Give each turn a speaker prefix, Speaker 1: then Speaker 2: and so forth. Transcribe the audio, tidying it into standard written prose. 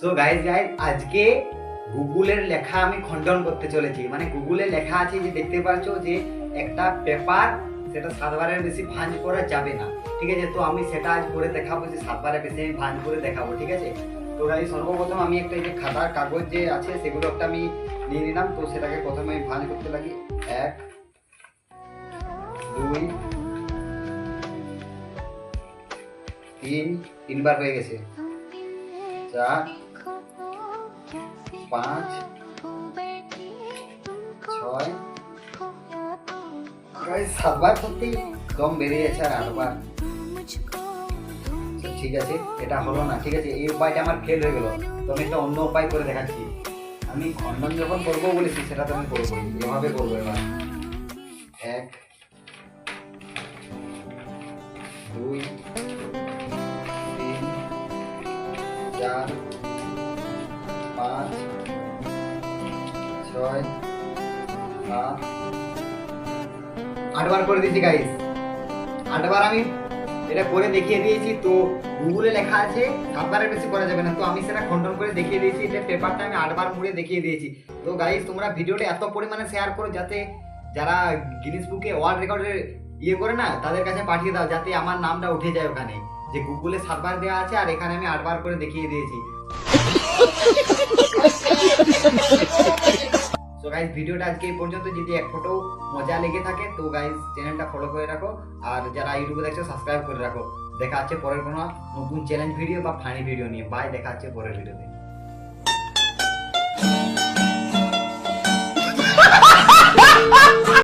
Speaker 1: So guys আজকে গুগলের লেখা আমি খণ্ডন করতে চলেছি। মানে গুগলে লেখা আছে যে দেখতে পাচ্ছ যে একটা পেপার সেটা 7 বারের বেশি ভাঁজ করা যাবে না, ঠিক আছে? তো আমি সেটা আজ করে দেখাবো যে 7 বারের বেশি আমি ভাঁজ করে দেখাবো, ঠিক আছে? তো গাইস সর্বপ্রথম আমি একটা এই যে খাতার কাগজ যে আছে সেগুলো একটা আমি নিয়ে নিলাম। তো সেটাকে প্রথমে আমি ভাঁজ করতে লাগি। 1 2 3 তিনবার হয়ে গেছে, 4 5 6 গাইস 7 বার করতেই দম বেরিয়ে যাচ্ছে আর 8 বার। ঠিক আছে, এটা হলো না, ঠিক আছে? এই উপায়টা আমার ফেল হয়ে গেল। তো আমি একটা অন্য উপায় করে দেখাচ্ছি। আমি খণ্ডন যখন করবো বলেছি সেটা তো আমি করবো, এভাবে করবো। এবার 1 2 3 4 5 6 7 8 বার করে দিয়েছি গাইস। 8 বার আমি এটা করে দেখিয়ে দিয়েছি। তো গুগলে লেখা আছে 7 বারের বেশি করা যাবে না, তো আমি সেটা খণ্ডন করে দেখিয়ে দিয়েছি। এটা পেপারটা আমি 8 বার মুড়ে দেখিয়ে দিয়েছি। তো গাইস তোমরা ভিডিওটা এত পরিমাণে শেয়ার করো যাতে যারা গিনিস বুকে ওয়ার্ল্ড রেকর্ডের করে না তাদের কাছে পাঠিয়ে দাও, যাতে আমার নামটা উঠে যায় ওখানে যে গুগলে 7 বার দেওয়া আছে আর এখানে আমি 8 বার করে দেখিয়ে দিয়েছি। তো গাইস ভিডিওটা আজকে এই পর্যন্ত। যদি এক ফটো মজা লেগে থাকে তো গাইস চ্যানেলটা ফলো করে রাখো, আর যারা ইউটিউবে দেখছো সাবস্ক্রাইব করে রাখো। দেখা হচ্ছে পরের কোনো নতুন চ্যালেঞ্জ ভিডিও বা ফানি ভিডিও নিয়ে। বাই, দেখা হচ্ছে পরের ভিডিওতে।